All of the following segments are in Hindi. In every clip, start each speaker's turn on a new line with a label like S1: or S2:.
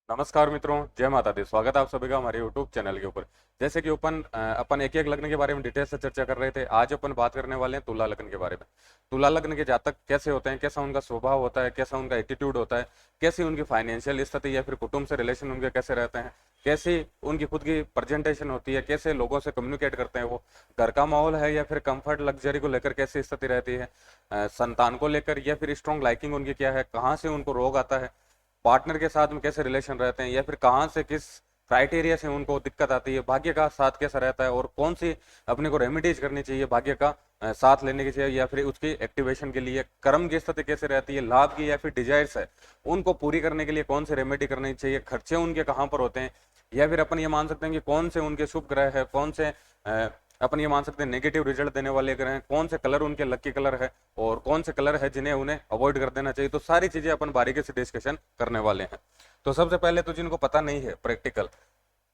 S1: नमस्कार मित्रों, जय माता दी। स्वागत है आप सभी का हमारे YouTube चैनल के ऊपर। जैसे कि अपन एक एक लग्न के बारे में डिटेल से चर्चा कर रहे थे। आज अपन बात करने वाले हैं तुला लग्न के बारे में। तुला लग्न के जातक कैसे होते हैं, कैसा उनका स्वभाव होता है, कैसा उनका एटीट्यूड होता है, कैसी उनकी फाइनेंशियल स्थिति या फिर कुटुंब से रिलेशन उनके कैसे रहते हैं, कैसी उनकी खुद की प्रेजेंटेशन होती है, कैसे लोगों से कम्युनिकेट करते हैं वो, घर का माहौल है या फिर कंफर्ट लग्जरी को लेकर कैसी स्थिति रहती है, संतान को लेकर या फिर स्ट्रॉन्ग लाइकिंग उनकी क्या है, कहाँ से उनको रोग आता है, पार्टनर के साथ में कैसे रिलेशन रहते हैं या फिर कहाँ से किस क्राइटेरिया से उनको दिक्कत आती है, भाग्य का साथ कैसा रहता है और कौन सी अपने को रेमेडीज करनी चाहिए भाग्य का साथ लेने की चाहिए या फिर उसकी एक्टिवेशन के लिए, कर्म की स्थिति कैसे रहती है, लाभ की या फिर डिजायर्स है उनको पूरी करने के लिए कौन से रेमेडी करनी चाहिए, खर्चे उनके कहाँ पर होते हैं, या फिर अपन ये मान सकते हैं कि कौन से उनके शुभ ग्रह है, कौन से अपन ये मान सकते हैं नेगेटिव रिजल्ट देने वाले ग्रह हैं, कौन से कलर उनके लकी कलर है और कौन से कलर है जिन्हें उन्हें अवॉइड कर देना चाहिए। तो सारी चीजें अपन बारीकी से डिस्कशन करने वाले हैं। तो सबसे पहले तो जिनको पता नहीं है प्रैक्टिकल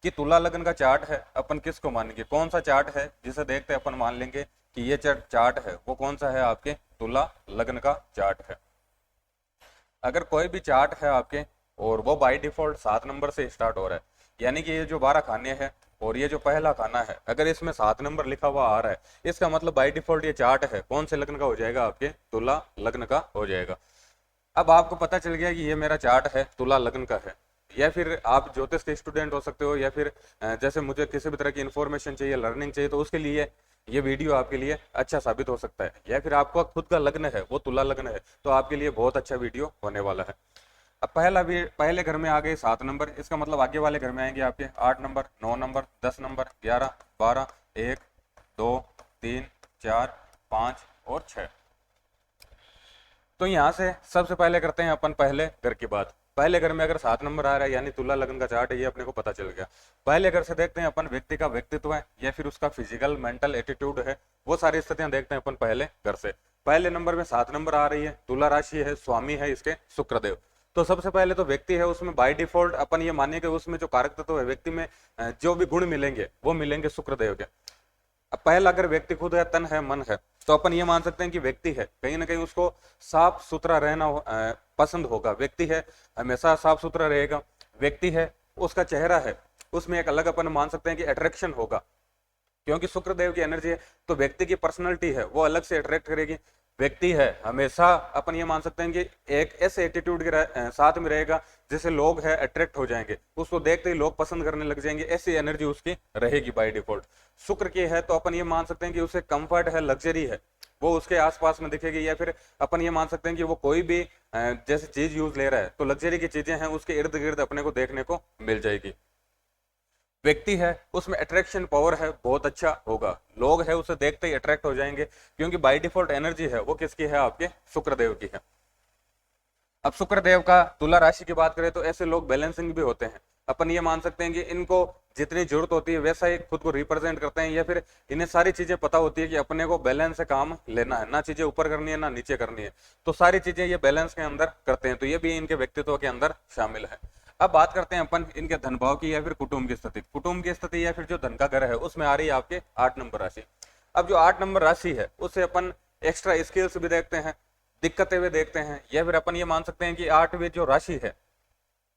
S1: कि तुला लग्न का चार्ट है, अपन किसको मानेंगे, कौन सा चार्ट है जिसे देखते अपन मान लेंगे कि ये चार्ट है, वो कौन सा है, आपके तुला लग्न का चार्ट है। अगर कोई भी चार्ट है आपके और वो बाय डिफॉल्ट 7 नंबर से स्टार्ट हो रहा है, यानी कि ये जो 12 खाने हैं और ये जो पहला खाना है अगर इसमें 7 नंबर लिखा हुआ आ रहा है, इसका मतलब बाय डिफॉल्ट ये चार्ट है कौन से लग्न का हो जाएगा, आपके तुला लग्न का हो जाएगा। अब आपको पता चल गया कि ये मेरा चार्ट है तुला लग्न का है, या फिर आप ज्योतिष के स्टूडेंट हो सकते हो, या फिर जैसे मुझे किसी भी तरह की इंफॉर्मेशन चाहिए, लर्निंग चाहिए, तो उसके लिए ये वीडियो आपके लिए अच्छा साबित हो सकता है। या फिर आपका खुद का लग्न है वो तुला लग्न है तो आपके लिए बहुत अच्छा वीडियो होने वाला है। अब पहला भी पहले घर में आ गए 7 नंबर, इसका मतलब आगे वाले घर में आएंगे आपके 8 नंबर, 9 नंबर, 10 नंबर, 11, 12, 1, 2, 3, 4, 5 और 6। तो यहाँ से सबसे पहले करते हैं अपन पहले घर की बात। पहले घर में अगर 7 नंबर आ रहा है यानी तुला लगन का चार्ट है, ये अपने को पता चल गया। पहले घर से देखते हैं अपन व्यक्ति का व्यक्तित्व है या फिर उसका फिजिकल मेंटल एटीट्यूड है, वो सारी स्थितियां देखते हैं अपन पहले घर से। पहले नंबर में 7 नंबर आ रही है, तुला राशि है, स्वामी है इसके शुक्रदेव। तो सबसे पहले तो व्यक्ति है, उसमें बाय डिफॉल्ट अपन ये मानिए कि उसमें जो कारक तत्व है व्यक्ति में जो भी गुण मिलेंगे वो मिलेंगे शुक्रदेव के। अब पहला अगर व्यक्ति खुद है, तन है, मन है, तो अपन ये मान सकते हैं कि व्यक्ति है कहीं ना कहीं उसको साफ सुथरा रहना पसंद होगा, व्यक्ति है हमेशा साफ सुथरा रहेगा, व्यक्ति है उसका चेहरा है उसमें एक अलग अपन मान सकते हैं कि अट्रैक्शन होगा, क्योंकि शुक्रदेव की एनर्जी है तो व्यक्ति की पर्सनैलिटी है वो अलग से अट्रैक्ट करेगी। व्यक्ति है हमेशा अपन ये मान सकते हैं कि एक ऐसे एटीट्यूड के साथ में रहेगा जिससे लोग है अट्रैक्ट हो जाएंगे, उसको देखते ही लोग पसंद करने लग जाएंगे, ऐसी एनर्जी उसकी रहेगी बाय डिफॉल्ट। शुक्र की है तो अपन ये मान सकते हैं कि उसे कंफर्ट है, लग्जरी है, वो उसके आसपास में दिखेगी, या फिर अपन ये मान सकते हैं कि वो कोई भी जैसे चीज यूज ले रहा है तो लग्जरी की चीजें हैं उसके इर्द गिर्द अपने को देखने को मिल जाएगी। व्यक्ति है उसमें अट्रैक्शन पावर है बहुत अच्छा होगा, लोग है उसे देखते ही अट्रैक्ट हो जाएंगे, क्योंकि बाय डिफॉल्ट एनर्जी है वो किसकी है, आपके शुक्रदेव की है। अब शुक्रदेव का तुला राशि की बात करें तो ऐसे लोग बैलेंसिंग भी होते हैं, अपन ये मान सकते हैं कि इनको जितनी जरूरत होती है वैसा ही खुद को रिप्रेजेंट करते हैं, या फिर इन्हें सारी चीजें पता होती है कि अपने को बैलेंस से काम लेना है, ना चीजें ऊपर करनी है ना नीचे करनी है, तो सारी चीजें ये बैलेंस के अंदर करते हैं, तो ये भी इनके व्यक्तित्व के अंदर शामिल है। अब बात करते हैं अपन इनके धन भाव की या फिर कुटुंब की स्थिति। कुटुंब की स्थिति या फिर जो धन का घर है उसमें आ रही है आपके 8 नंबर राशि। अब जो 8 नंबर राशि है उससे अपन एक्स्ट्रा स्किल्स भी देखते हैं, दिक्कतें भी देखते हैं, या फिर अपन ये मान सकते हैं कि 8वीं जो राशि है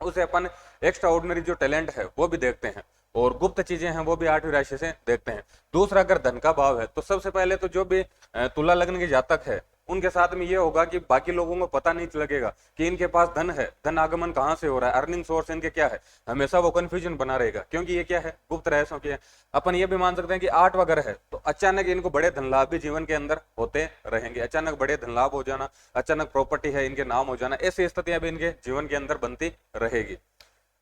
S1: उसे अपन एक्स्ट्रा ऑर्डिनरी जो टैलेंट है वो भी देखते हैं, और गुप्त चीजें हैं वो भी 8वीं राशि से देखते हैं। दूसरा अगर धन का भाव है तो सबसे पहले तो जो भी तुला लग्न के जातक है उनके साथ में ये होगा कि बाकी लोगों को पता नहीं लगेगा कि इनके पास धन है, धन आगमन कहाँ से हो रहा है, अर्निंग सोर्स इनके क्या है, हमेशा वो कंफ्यूजन बना रहेगा, क्योंकि ये क्या है, गुप्त रहस्यों की है। अपन ये भी मान सकते हैं कि 8वां घर है तो अचानक इनको बड़े धन लाभ भी जीवन के अंदर होते रहेंगे, अचानक बड़े धन लाभ हो जाना, अचानक प्रॉपर्टी है इनके नाम हो जाना, ऐसी स्थितियां भी इनके जीवन के अंदर बनती रहेगी।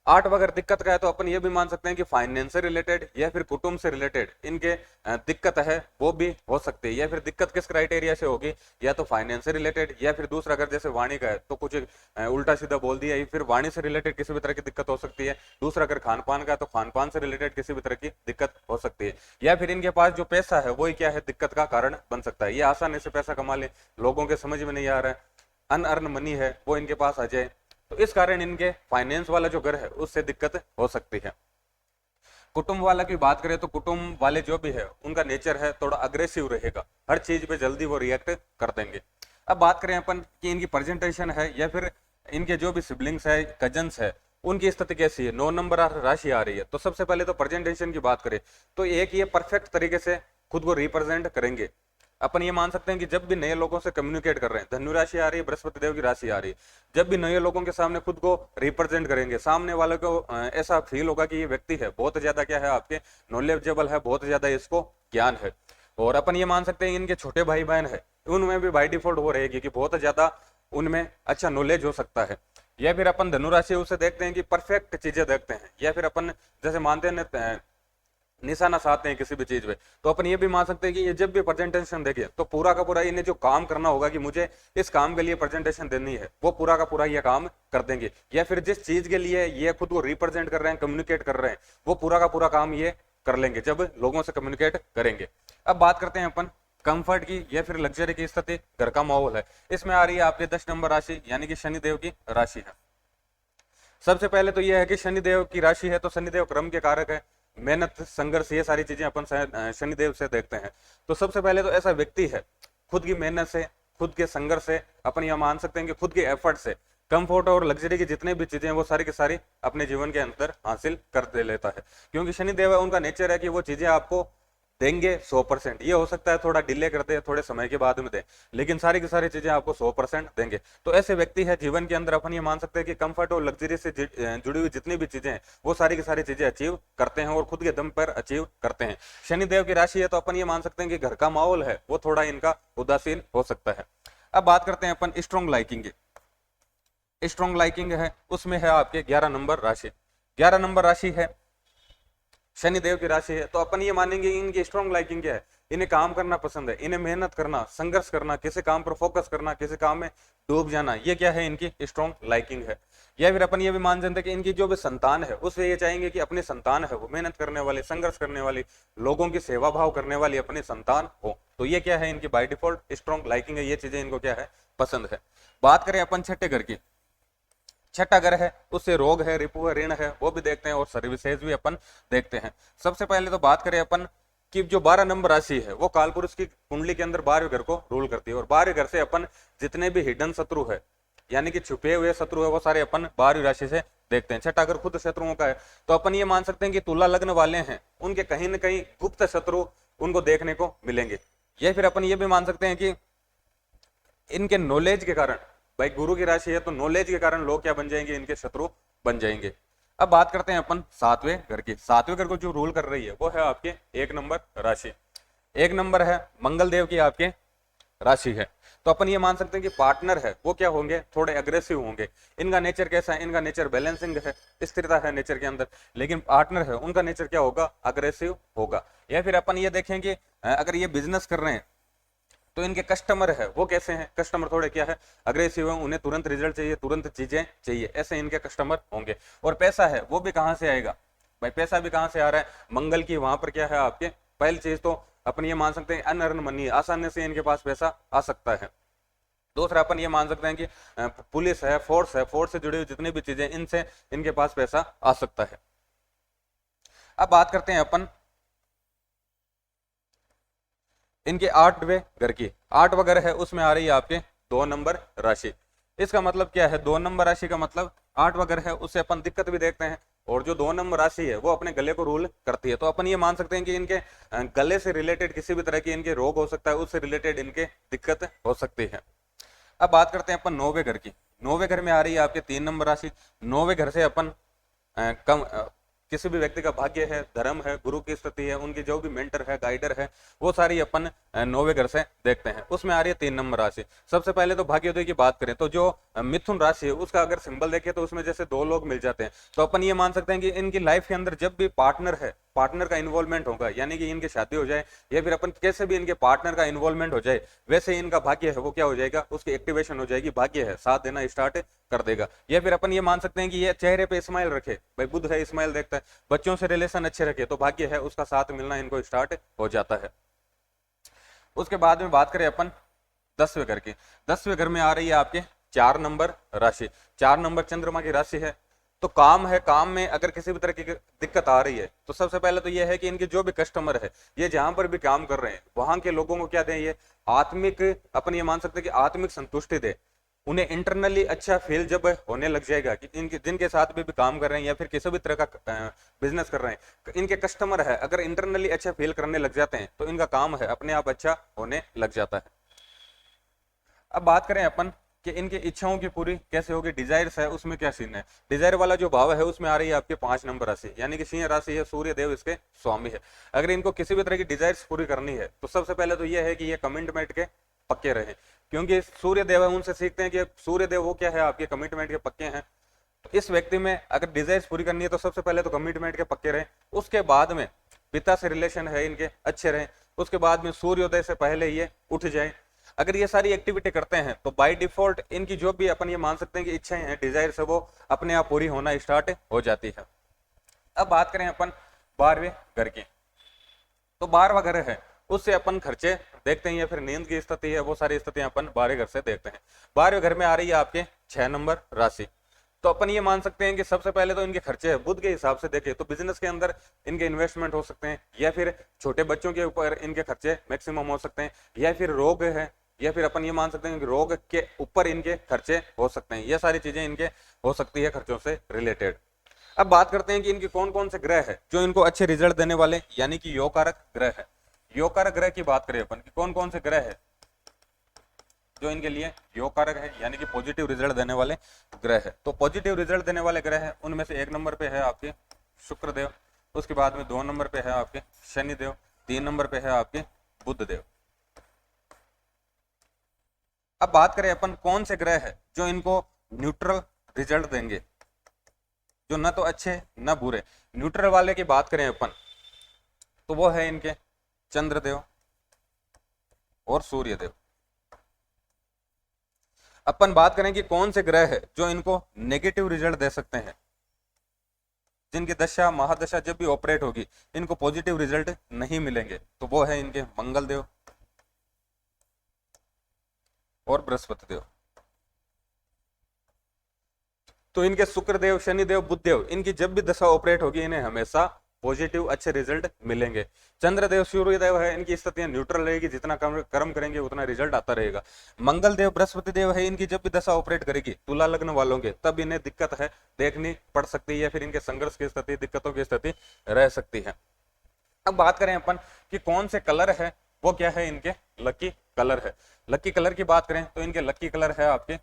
S1: 8 अगर दिक्कत का है तो अपन ये भी मान सकते हैं कि फाइनेंस से रिलेटेड या फिर कुटुंब से रिलेटेड इनके दिक्कत है वो भी हो सकती है, या फिर दिक्कत किस क्राइटेरिया से होगी, या तो फाइनेंस से रिलेटेड, या फिर दूसरा अगर जैसे वाणी का है तो कुछ उल्टा सीधा बोल दिया, या फिर वाणी से रिलेटेड किसी भी तरह की दिक्कत हो सकती है। दूसरा अगर खान पान का है तो खान पान से रिलेटेड किसी भी तरह की दिक्कत हो सकती है, या फिर इनके पास जो पैसा है वही क्या है दिक्कत का कारण बन सकता है, ये आसानी से पैसा कमा ले, लोगों के समझ में नहीं आ रहा है, अनअर्न मनी है वो इनके पास आ जाए, तो इस कारण इनके फाइनेंस वाला जो घर है उससे दिक्कत हो सकती है। कुटुंब वाला की बात करें तो कुटुंब वाले जो भी है उनका नेचर है थोड़ा अग्रेसिव रहेगा, हर चीज पे जल्दी वो रिएक्ट कर देंगे। अब बात करें अपन कि इनकी प्रेजेंटेशन है या फिर इनके जो भी सिबलिंग्स है, कजन्स है, उनकी स्थिति कैसी है, 9 नंबर राशि आ रही है। तो सबसे पहले तो प्रेजेंटेशन की बात करें तो एक ये परफेक्ट तरीके से खुद को रिप्रेजेंट करेंगे। अपन ये मान सकते हैं कि जब भी नए लोगों से कम्युनिकेट कर रहे हैं, धनु राशि आ रही है, बृहस्पति देव की राशि आ रही है, जब भी नए लोगों के सामने खुद को रिप्रेजेंट करेंगे, सामने वाले को ऐसा फील होगा कि ये व्यक्ति है बहुत ज्यादा क्या है आपके नॉलेजेबल है, बहुत ज्यादा इसको ज्ञान है। और अपन ये मान सकते हैं इनके छोटे भाई बहन है, उनमें भी बाई डिफॉल्ट वो रहेगी कि बहुत ज्यादा उनमें अच्छा नॉलेज हो सकता है। या फिर अपन धनु राशि उसे देखते हैं कि परफेक्ट चीजें देखते हैं, या फिर अपन जैसे मानते हैं निशाना साधते हैं किसी भी चीज में, तो अपन ये भी मान सकते हैं कि ये जब भी प्रेजेंटेशन देखे तो पूरा का पूरा इन्हें जो काम करना होगा कि मुझे इस काम के लिए प्रेजेंटेशन देनी है, वो पूरा का पूरा ये काम कर देंगे। या फिर जिस चीज के लिए ये खुद को रिप्रेजेंट कर रहे हैं, कम्युनिकेट कर रहे हैं, वो पूरा का पूरा काम ये कर लेंगे जब लोगों से कम्युनिकेट करेंगे। अब बात करते हैं अपन कंफर्ट की या फिर लग्जरी की स्थिति, घर का माहौल है, इसमें आ रही है आपकी 10 नंबर राशि यानी कि शनिदेव की राशि है। सबसे पहले तो यह है कि शनिदेव की राशि है तो शनिदेव क्रम के कारक है, मेहनत संघर्ष ये सारी चीजें अपन शनिदेव से देखते हैं। तो सबसे पहले तो ऐसा व्यक्ति है खुद की मेहनत से, खुद के संघर्ष से, अपन यह मान सकते हैं कि खुद के एफर्ट से कंफर्ट और लग्जरी की जितने भी चीजें हैं वो सारी की सारी अपने जीवन के अंदर हासिल कर दे लेता है। क्योंकि शनिदेव है, उनका नेचर है कि वो चीजें आपको देंगे 100%। ये हो सकता है थोड़ा डिले करते हैं, थोड़े समय के बाद में दे, लेकिन सारी की सारी चीजें आपको 100% देंगे। तो ऐसे व्यक्ति है जीवन के अंदर अपन ये मान सकते हैं कि कंफर्ट और लग्जरी से जुड़ी हुई जितनी भी चीजें हैं वो सारी की सारी चीजें अचीव करते हैं और खुद के दम पर अचीव करते हैं। शनिदेव की राशि है तो अपन ये मान सकते हैं कि घर का माहौल है वो थोड़ा इनका उदासीन हो सकता है। अब बात करते हैं अपन स्ट्रॉन्ग लाइकिंग की। स्ट्रॉन्ग लाइकिंग है उसमें है आपके 11 नंबर राशि। 11 नंबर राशि है शनिदेव की राशि है तो अपन ये मानेंगे इनकी स्ट्रॉन्ग लाइकिंग क्या है, इन्हें काम करना पसंद है, इन्हें मेहनत करना, संघर्ष करना, किसी काम पर फोकस करना, किसी काम में डूब जाना, ये क्या है इनकी स्ट्रॉन्ग लाइकिंग है। या फिर अपन ये भी मान सकते हैं कि इनकी जो भी संतान है उससे ये चाहेंगे कि अपनी संतान है वो मेहनत करने वाली, संघर्ष करने वाली, लोगों की सेवा भाव करने वाली अपनी संतान हो। तो ये क्या है इनकी बाय डिफॉल्ट स्ट्रॉन्ग लाइकिंग है, ये चीजें इनको क्या है पसंद है। बात करें अपन छठे घर की, छठा घर है उससे रोग है, रिपु है, ऋण है, वो भी देखते हैं और सर्विसेज भी अपन देखते हैं। सबसे पहले तो बात करें अपन कि जो 12 नंबर राशि है वो कालपुरुष की कुंडली के अंदर 12वें घर को रूल करती है और 12वें घर से अपन जितने भी हिडन शत्रु है यानी कि छुपे हुए शत्रु है वो सारे अपन 12वीं राशि से देखते हैं। छठा घर खुद शत्रुओं का है तो अपन ये मान सकते हैं कि तुला लग्न वाले हैं उनके कहीं ना कहीं गुप्त शत्रु उनको देखने को मिलेंगे। या फिर अपन ये भी मान सकते हैं कि इनके नॉलेज के कारण, भाई गुरु की राशि है तो नॉलेज के कारण लोग क्या बन जाएंगे, इनके शत्रु बन जाएंगे। अब बात करते हैं अपन 7वें घर की। 7वें घर को जो रूल कर रही है वो है आपके 1 नंबर राशि। 1 नंबर है मंगल देव की आपके राशि है तो अपन ये मान सकते हैं कि पार्टनर है वो क्या होंगे, थोड़े अग्रेसिव होंगे। इनका नेचर कैसा है, इनका नेचर बैलेंसिंग है, स्थिरता है नेचर के अंदर, लेकिन पार्टनर है उनका नेचर क्या होगा, अग्रेसिव होगा। या फिर अपन ये देखेंगे अगर ये बिजनेस कर रहे हैं तो इनके कस्टमर है वो कैसे हैं, कस्टमर थोड़े क्या है अग्रेसिव है, उन्हें तुरंत रिजल्ट चाहिए, तुरंत चीजें चाहिए, ऐसे इनके कस्टमर होंगे। और पैसा है वो भी कहां से आएगा, भाई पैसा भी कहां से आ रहा है, मंगल की वहां पर क्या है आपके पहली चीज तो अपन ये मान सकते हैं अनअर्न मनी, आसानी से इनके पास पैसा आ सकता है। दूसरा अपन ये मान सकते हैं कि पुलिस है, फोर्स से जुड़ी हुई जितनी भी चीजें इनसे इनके पास पैसा आ सकता है। अब बात करते हैं अपन इनके 8वें घर की। 8वां घर है उसमें आ रही है आपके 2 नंबर राशि। इसका मतलब क्या है, 2 नंबर राशि का मतलब 8वां घर है उससे अपन दिक्कत भी देखते हैं और जो 2 नंबर राशि है वो अपने गले को रूल करती है। तो अपन ये मान सकते हैं कि इनके गले से रिलेटेड किसी भी तरह की इनके रोग हो सकता है, उससे रिलेटेड इनके दिक्कत हो सकती है। अब बात करते हैं अपन 9वें घर की। 9वें घर में आ रही है आपके 3 नंबर राशि। 9वें घर से अपन किसी भी व्यक्ति का भाग्य है, धर्म है, गुरु की स्थिति है, उनकी जो भी मेंटर है, गाइडर है, वो सारी अपन 9वें घर से देखते हैं। उसमें आ रही है 3 नंबर राशि। सबसे पहले तो भाग्योदय की बात करें तो जो मिथुन राशि है उसका अगर सिंबल देखें तो उसमें जैसे 2 लोग मिल जाते हैं। तो अपन ये मान सकते हैं कि इनकी लाइफ के अंदर जब भी पार्टनर है, पार्टनर का इन्वॉल्वमेंट होगा, यानी कि इनकी शादी हो जाए या फिर अपन कैसे भी इनके पार्टनर का इन्वॉल्वमेंट हो जाए, वैसे इनका भाग्य है वो क्या हो जाएगा, उसकी एक्टिवेशन हो जाएगी, भाग्य है साथ देना स्टार्ट कर देगा। या फिर अपन ये मान सकते हैं कि ये चेहरे पे स्माइल रखे, भाई बुध है स्माइल देखता है, बच्चों से रिलेशन अच्छे रखे तो भाग्य है उसका साथ मिलना इनको स्टार्ट हो जाता है। उसके बाद में बात करें अपन 10वें घर की। 10वें घर में आ रही है आपके 4 नंबर राशि। 4 नंबर चंद्रमा की राशि है तो काम है, काम में अगर किसी भी तरह की दिक्कत आ रही है तो सबसे पहले तो ये है कि इनके जो भी कस्टमर है, ये जहां पर भी काम कर रहे हैं वहां के लोगों को क्या दें, ये आत्मिक, अपन ये मान सकते हैं कि आत्मिक संतुष्टि दे। उन्हें इंटरनली अच्छा फील जब होने लग जाएगा कि इनके जिनके साथ भी काम कर रहे हैं या फिर किसी भी तरह का बिजनेस कर रहे हैं, इनके कस्टमर है, अगर इंटरनली अच्छा फील करने लग जाते हैं तो इनका काम है अपने आप अच्छा होने लग जाता है। अब बात करें अपन कि इनकी इच्छाओं की पूरी कैसे होगी, डिजायर्स है उसमें क्या सीन है। डिजायर वाला जो भाव है उसमें आ रही है आपके 5 नंबर राशि, यानी कि सिंह राशि है, सूर्य देव इसके स्वामी है। अगर इनको किसी भी तरह की डिजायर्स पूरी करनी है तो सबसे पहले तो यह है कि ये कमिटमेंट के पक्के रहे, क्योंकि सूर्य देव है उनसे सीखते हैं कि सूर्य देव वो क्या है, आपके कमिटमेंट के पक्के हैं। तो इस व्यक्ति में अगर डिजायर्स पूरी करनी है तो सबसे पहले तो कमिटमेंट के पक्के रहे, उसके बाद में पिता से रिलेशन है इनके अच्छे रहे, उसके बाद में सूर्योदय से पहले ये उठ जाए। अगर ये सारी एक्टिविटी करते हैं तो बाय डिफॉल्ट इनकी जो भी अपन ये मान सकते हैं कि इच्छाएं हैं, डिजायर्स है, वो अपने आप पूरी होना स्टार्ट हो जाती है। अब बात करें अपन 12वें घर की, तो 12वां घर है उससे अपन खर्चे देखते हैं या फिर नींद की स्थिति है, वो सारी स्थितियां अपन 12वें घर से देखते हैं। 12वें घर में आ रही है आपके 6 नंबर राशि, तो अपन ये मान सकते हैं कि सबसे पहले तो इनके खर्चे है बुध के हिसाब से देखें तो बिजनेस के अंदर इनके इन्वेस्टमेंट हो सकते हैं, या फिर छोटे बच्चों के ऊपर इनके खर्चे मैक्सिमम हो सकते हैं, या फिर रोग है, या फिर अपन ये मान सकते हैं कि रोग के ऊपर इनके खर्चे हो सकते हैं। ये सारी चीजें इनके हो सकती है खर्चों से रिलेटेड। अब बात करते हैं कि इनके कौन कौन से ग्रह है जो इनको अच्छे रिजल्ट देने वाले, यानी कि योग कारक ग्रह है। योग कारक ग्रह की बात करें अपन कि कौन कौन से ग्रह है जो इनके लिए योग कारक है, यानी कि पॉजिटिव रिजल्ट देने वाले ग्रह है। तो पॉजिटिव रिजल्ट देने वाले ग्रह है उनमें से 1 नंबर पे है आपके शुक्र देव, उसके बाद में 2 नंबर पे है आपके शनि देव, 3 नंबर पे है आपके बुध देव। अब बात करें अपन कौन से ग्रह है जो इनको न्यूट्रल रिजल्ट देंगे, जो न तो अच्छे न बुरे। न्यूट्रल वाले की बात करें अपन तो वो है इनके चंद्रदेव और सूर्यदेव। अपन बात करें कि कौन से ग्रह है जो इनको नेगेटिव रिजल्ट दे सकते हैं, जिनकी दशा महादशा जब भी ऑपरेट होगी इनको पॉजिटिव रिजल्ट नहीं मिलेंगे, तो वो है इनके मंगल देव और बृहस्पति देव। तो इनके शुक्र देव, शनि देव, बुध देव, इनकी जब भी दशा ऑपरेट होगी इन्हें हमेशा पॉजिटिव अच्छे रिजल्ट मिलेंगे। चंद्रदेव, सूर्यदेव है, इनकी स्थितियां न्यूट्रल रहेगी, जितना कर्म करेंगे उतना रिजल्ट आता रहेगा। मंगल देव, बृहस्पति देव है, इनकी जब भी दशा ऑपरेट करेगी तुला लग्न वालों के तब इन्हें दिक्कत है देखनी पड़ सकती है, या फिर इनके संघर्ष की स्थिति, दिक्कतों की स्थिति रह सकती है। अब बात करें अपन कि कौन से कलर है वो क्या है इनके लकी कलर है। लकी कलर की बात करें तो इनके लकी कलर है आपके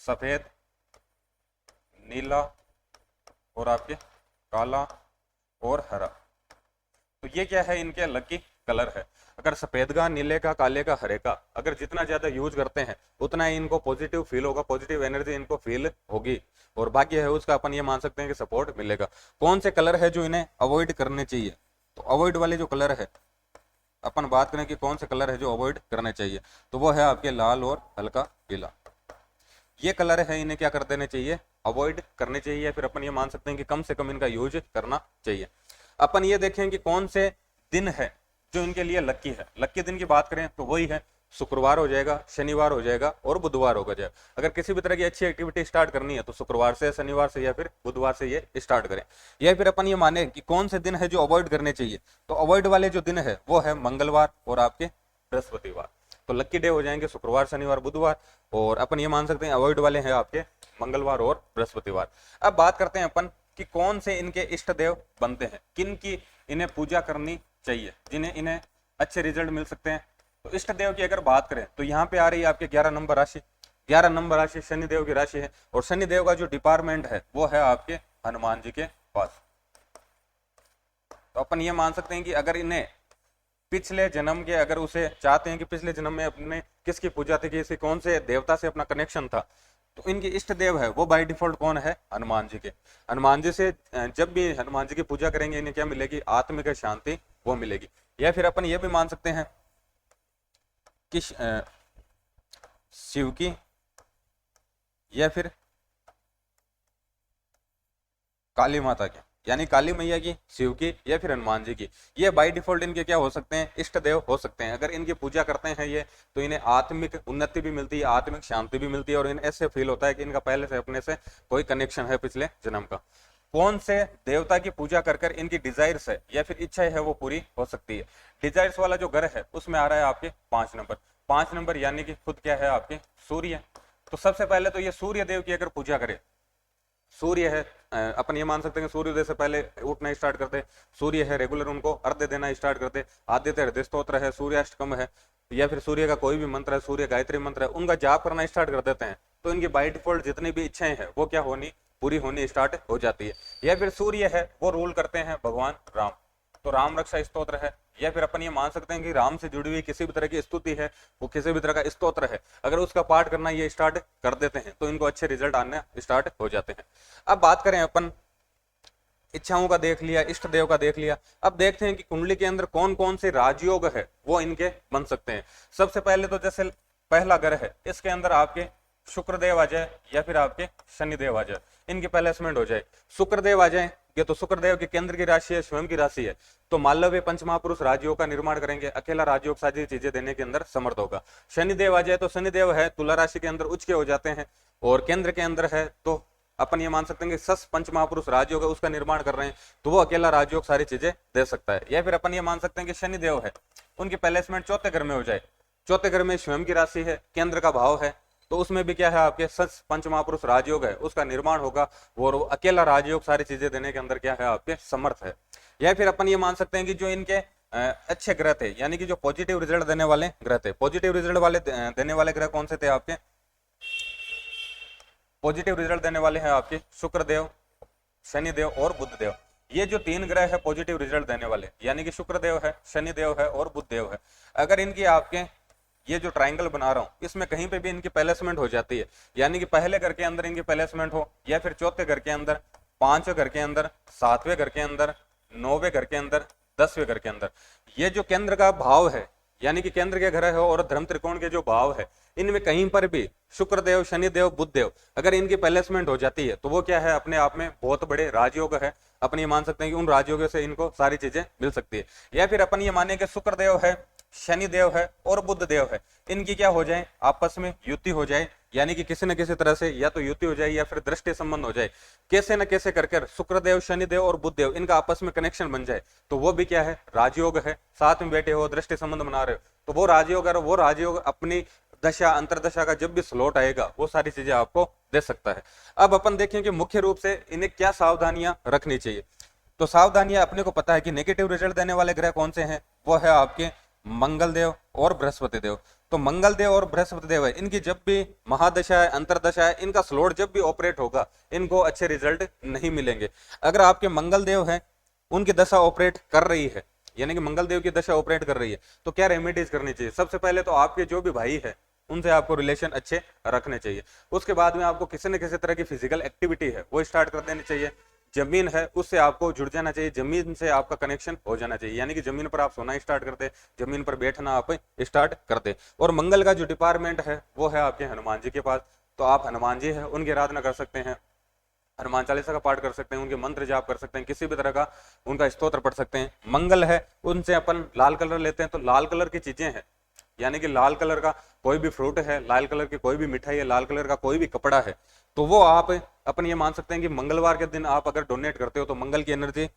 S1: सफेद, नीला और आपके काला और हरा। तो ये क्या है इनके लकी कलर है। अगर सफेद का, नीले का, काले का, हरे का अगर जितना ज्यादा यूज करते हैं उतना ही इनको पॉजिटिव फील होगा, पॉजिटिव एनर्जी इनको फील होगी, और बाकी है उसका अपन ये मान सकते हैं कि सपोर्ट मिलेगा। कौन से कलर है जो इन्हें अवॉइड करने चाहिए, तो अवॉइड वाले जो कलर है अपन बात करें कि कौन से कलर है जो अवॉइड करने चाहिए, तो वो है आपके लाल और हल्का पीला। ये कलर है इन्हें क्या कर देने चाहिए, अवॉइड करने चाहिए, या फिर अपन ये मान सकते हैं कि कम से कम इनका यूज करना चाहिए। अपन ये देखें कि कौन से दिन है जो इनके लिए लक्की है। लक्की दिन की बात करें तो वही है शुक्रवार हो जाएगा, शनिवार हो जाएगा और बुधवार होगा जाएगा। अगर किसी भी तरह की अच्छी एक्टिविटी स्टार्ट करनी है तो शुक्रवार से, शनिवार से या फिर बुधवार से ये स्टार्ट करें। या फिर अपन ये माने कि कौन से दिन है जो अवॉइड करने चाहिए, तो अवॉइड वाले जो दिन है वो है मंगलवार और आपके बृहस्पतिवार। तो लक्की डे हो जाएंगे शुक्रवार, शनिवार, बुधवार, और अपन ये मान सकते हैं अवॉइड वाले हैं आपके मंगलवार और बृहस्पतिवार। अब बात करते हैं अपन कि कौन से इनके इष्ट देव बनते हैं, किन की इन्हें पूजा करनी चाहिए, जिन्हें इन्हें अच्छे रिजल्ट मिल सकते हैं। तो इष्ट देव की अगर बात करें तो यहाँ पे आ रही है आपके 11 नंबर राशि। 11 नंबर राशि शनि देव की राशि है, और शनि देव का जो डिपार्टमेंट है वो है आपके हनुमान जी के पास। तो अपन ये मान सकते हैं कि अगर इन्हें पिछले जन्म के, अगर उसे चाहते हैं कि पिछले जन्म में अपने किसकी पूजा थी, किसी कौन से देवता से अपना कनेक्शन था, तो इनके इष्ट देव है वो बाय डिफॉल्ट कौन है, हनुमान जी के। हनुमान जी से जब भी हनुमान जी की पूजा करेंगे इन्हें क्या मिलेगी, आत्मिक शांति वो मिलेगी। या फिर अपन ये भी मान सकते हैं कि शिव की या फिर काली माता की, यानी काली मैया की, शिव की या फिर हनुमान जी की, ये बाय डिफॉल्ट इनके क्या हो सकते हैं, इष्ट देव हो सकते हैं। अगर इनकी पूजा करते हैं ये तो इन्हें आत्मिक उन्नति भी मिलती है, आत्मिक शांति भी मिलती है, और इन्हें ऐसे फील होता है कि इनका पहले से अपने से कोई कनेक्शन है पिछले जन्म का। कौन से देवता की पूजा कर कर इनकी डिजायर्स है या फिर इच्छा है वो पूरी हो सकती है। डिजायर्स वाला जो घर है उसमें आ रहा है आपके 5 नंबर। 5 नंबर यानी कि खुद क्या है आपके सूर्य। तो सबसे पहले तो ये सूर्य देव की अगर पूजा करें, सूर्य है अपन ये मान सकते हैं कि सूर्योदय से पहले उठना स्टार्ट करते, सूर्य है रेगुलर उनको अर्घ्य देना स्टार्ट करते, आदित्य हृदय स्तोत्र है, सूर्याष्टकम है, या फिर सूर्य का कोई भी मंत्र है, सूर्य गायत्री मंत्र है, उनका जाप करना स्टार्ट कर देते हैं। तो इनकी बाय डिफॉल्ट जितनी भी इच्छाएं हैं वो क्या होनी, पूरी होनी स्टार्ट हो जाती है। या फिर सूर्य है वो रूल करते हैं भगवान राम, तो राम रक्षा स्तोत्र है, या फिर अपन ये मान सकते हैं कि राम से जुड़ी हुई किसी भी तरह की स्तुति है, वो किसी भी तरह का स्तोत्र है, अगर उसका पाठ करना ये स्टार्ट कर देते हैं तो इनको अच्छे रिजल्ट आने स्टार्ट हो जाते हैं। अब बात करें अपन इच्छाओं का देख लिया, इष्ट देव का देख लिया, अब देखते हैं कि कुंडली के अंदर कौन कौन से राजयोग है वो इनके बन सकते हैं। सबसे पहले तो जैसे पहला ग्रह है, इसके अंदर आपके शुक्रदेव आ जाए या फिर आपके शनिदेव आ जाए, इनकी प्लेसमेंट हो जाए। शुक्रदेव आ जाए ये तो शुक्रदेव के केंद्र की राशि है, स्वयं की राशि है, तो मालव्य पंचमहापुरुष राजयोग का निर्माण करेंगे, अकेला राजयोग सारी चीजें देने के अंदर समर्थ होगा। शनिदेव आ जाए तो शनिदेव है तुला राशि के अंदर उच्च के हो जाते हैं और केंद्र के अंदर है, तो अपन ये मान सकते हैं कि सस पंचमहापुरुष राजयोग है उसका निर्माण कर रहे हैं, तो वो अकेला राजयोग सारी चीजें दे सकता है। या फिर अपन ये मान सकते हैं कि शनिदेव है उनकी प्लेसमेंट चौथे घर में हो जाए, चौथे घर में स्वयं की राशि है, केंद्र का भाव है, तो उसमें भी क्या है आपके सच पंचमहापुरुष राजयोग है उसका निर्माण होगा और अकेला राजयोग सारी चीजें देने के अंदर क्या है आपके समर्थ है। या फिर अपन ये मान सकते हैं कि जो इनके अच्छे ग्रह थे यानी कि जो पॉजिटिव रिजल्ट देने वाले ग्रह थे, पॉजिटिव रिजल्ट वाले देने वाले ग्रह कौन से थे आपके, पॉजिटिव रिजल्ट देने वाले हैं आपके शुक्रदेव, शनिदेव और बुधदेव। ये जो 3 ग्रह है पॉजिटिव रिजल्ट देने वाले यानी कि शुक्रदेव है, शनिदेव है और बुधदेव है, अगर इनकी आपके ये जो ट्रायंगल बना रहा हूं इसमें कहीं पे भी इनकी प्लेसमेंट हो जाती है, यानी कि पहले घर के अंदर इनकी प्लेसमेंट हो या फिर चौथे घर के अंदर, 5वें घर के अंदर, 7वें घर के अंदर, 9वें घर के अंदर, 10वें घर के अंदर, ये जो केंद्र का भाव है यानी कि केंद्र के ग्रह है और धर्म त्रिकोण के जो भाव है इनमें कहीं पर भी शुक्रदेव, शनिदेव, बुधदेव अगर इनकी प्लेसमेंट हो जाती है तो वो क्या है अपने आप में बहुत बड़े राजयोग है। अपन ये मान सकते हैं कि उन राजयोगों से इनको सारी चीजें मिल सकती है। या फिर अपन ये माने कि शुक्रदेव है, शनिदेव है और बुधदेव है, इनकी क्या हो जाए आपस में युति हो जाए, यानी कि किसी न किसी तरह से या तो युति हो जाए या फिर दृष्टि संबंध हो जाए, कैसे न कैसे करके शुक्रदेव, शनिदेव और बुधदेव इनका आपस में कनेक्शन बन जाए, तो वो भी क्या है राजयोग है। साथ में बैठे हो, दृष्टि संबंध बना रहे हो, तो वो राजयोग है, वो राजयोग अपनी दशा अंतरदशा का जब भी स्लॉट आएगा वो सारी चीजें आपको दे सकता है। अब अपन देखें कि मुख्य रूप से इन्हें क्या सावधानियां रखनी चाहिए। तो सावधानियां अपने को पता है कि नेगेटिव रिजल्ट देने वाले ग्रह कौन से हैं, वो है आपके मंगल देव और बृहस्पति देव। तो मंगल देव और बृहस्पति देव है, इनकी जब भी महादशा है, अंतरदशा है, इनका स्लॉट जब भी ऑपरेट होगा इनको अच्छे रिजल्ट नहीं मिलेंगे। अगर आपके मंगल देव है उनकी दशा ऑपरेट कर रही है यानी कि मंगल देव की दशा ऑपरेट कर रही है, तो क्या रेमेडीज करनी चाहिए। सबसे पहले तो आपके जो भी भाई है उनसे आपको रिलेशन अच्छे रखने चाहिए। उसके बाद में आपको किसी न किसी तरह की फिजिकल एक्टिविटी है वो स्टार्ट कर देनी चाहिए। जमीन है उससे आपको जुड़ जाना चाहिए, जमीन से आपका कनेक्शन हो जाना चाहिए, यानी कि जमीन पर आप सोना स्टार्ट कर दे, जमीन पर बैठना आप स्टार्ट कर दे। और मंगल का जो डिपार्टमेंट है वो है आपके हनुमान जी के पास, तो आप हनुमान जी है उनकी आराधना कर सकते हैं, हनुमान चालीसा का पाठ कर सकते हैं, उनके मंत्र जाप कर सकते हैं, किसी भी तरह का उनका स्तोत्र पढ़ सकते हैं। मंगल है उनसे अपन लाल कलर लेते हैं, तो लाल कलर की चीजें हैं यानी कि लाल कलर का कोई भी फ्रूट है, लाल कलर की कोई भी मिठाई है, लाल कलर का कोई भी कपड़ा है, तो वो आप अपन ये मान सकते हैं कि मंगलवार के दिन आप अगर डोनेट करते हो तो मंगल की एनर्जी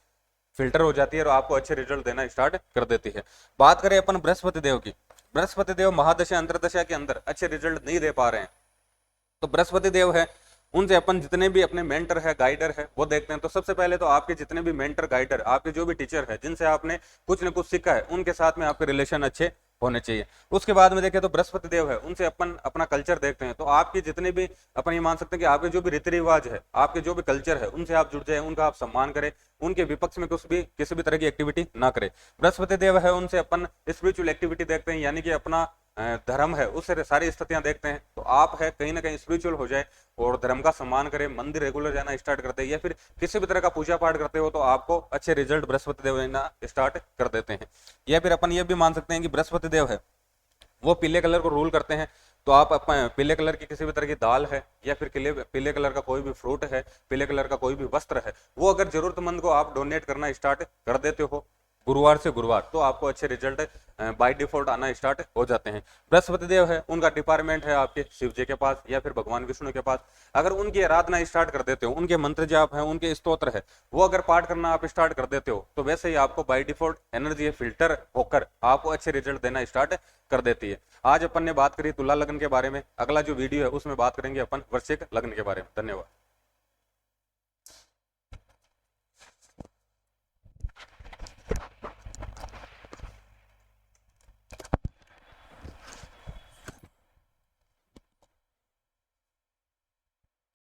S1: फिल्टर हो जाती है और आपको अच्छे रिजल्ट देना स्टार्ट कर देती है। बात करें अपन बृहस्पति देव की, बृहस्पति देव महादशा अंतरदशा के अंदर अच्छे रिजल्ट नहीं दे पा रहे हैं, तो बृहस्पति देव है उनसे अपन जितने भी अपने मेंटर है, गाइडर है वो देखते हैं। तो सबसे पहले तो आपके जितने भी मेंटर, गाइडर, आपके जो भी टीचर है जिनसे आपने कुछ न कुछ सीखा है उनके साथ में आपके रिलेशन अच्छे होने चाहिए। उसके बाद में देखें तो बृहस्पति देव है उनसे अपन अपना कल्चर देखते हैं, तो आपके जितने भी अपन ये मान सकते हैं कि आपके जो भी रीति रिवाज है, आपके जो भी कल्चर है उनसे आप जुड़ जाए, उनका आप सम्मान करें, उनके विपक्ष में कुछ भी किसी भी तरह की एक्टिविटी ना करें। बृहस्पति देव है उनसे अपन स्पिरिचुअल एक्टिविटी देखते हैं यानी कि अपना धर्म है उससे सारी स्थितियां देखते हैं, तो आप है कहीं ना कहीं स्पिरिचुअल हो जाए और धर्म का सम्मान करें, मंदिर रेगुलर जाना स्टार्ट करते हैं या फिर किसी भी तरह का पूजा पाठ करते हो तो आपको अच्छे रिजल्ट बृहस्पति देव लेना स्टार्ट कर देते हैं। या फिर अपन ये भी मान सकते हैं कि बृहस्पति देव है वो पीले कलर को रूल करते हैं, तो आप पीले कलर की किसी भी तरह की दाल है या फिर पीले कलर का कोई भी फ्रूट है, पीले कलर का कोई भी वस्त्र है, वो अगर जरूरतमंद को आप डोनेट करना स्टार्ट कर देते हो, गुरुवार से गुरुवार, तो आपको अच्छे रिजल्ट बाय डिफॉल्ट आना स्टार्ट हो जाते हैं। बृहस्पति देव है, उनका डिपार्टमेंट है आपके शिव जी के पास या फिर भगवान विष्णु के पास। अगर उनकी आराधना स्टार्ट कर देते हो, उनके मंत्र जाप है, उनके स्तोत्र है, वो अगर पाठ करना आप स्टार्ट कर देते हो, तो वैसे ही आपको बाय डिफॉल्ट एनर्जी फिल्टर होकर आपको अच्छे रिजल्ट देना स्टार्ट कर देती है। आज अपन ने बात करी तुला लग्न के बारे में, अगला जो वीडियो है उसमें बात करेंगे अपन वृश्चिक लग्न के बारे में। धन्यवाद।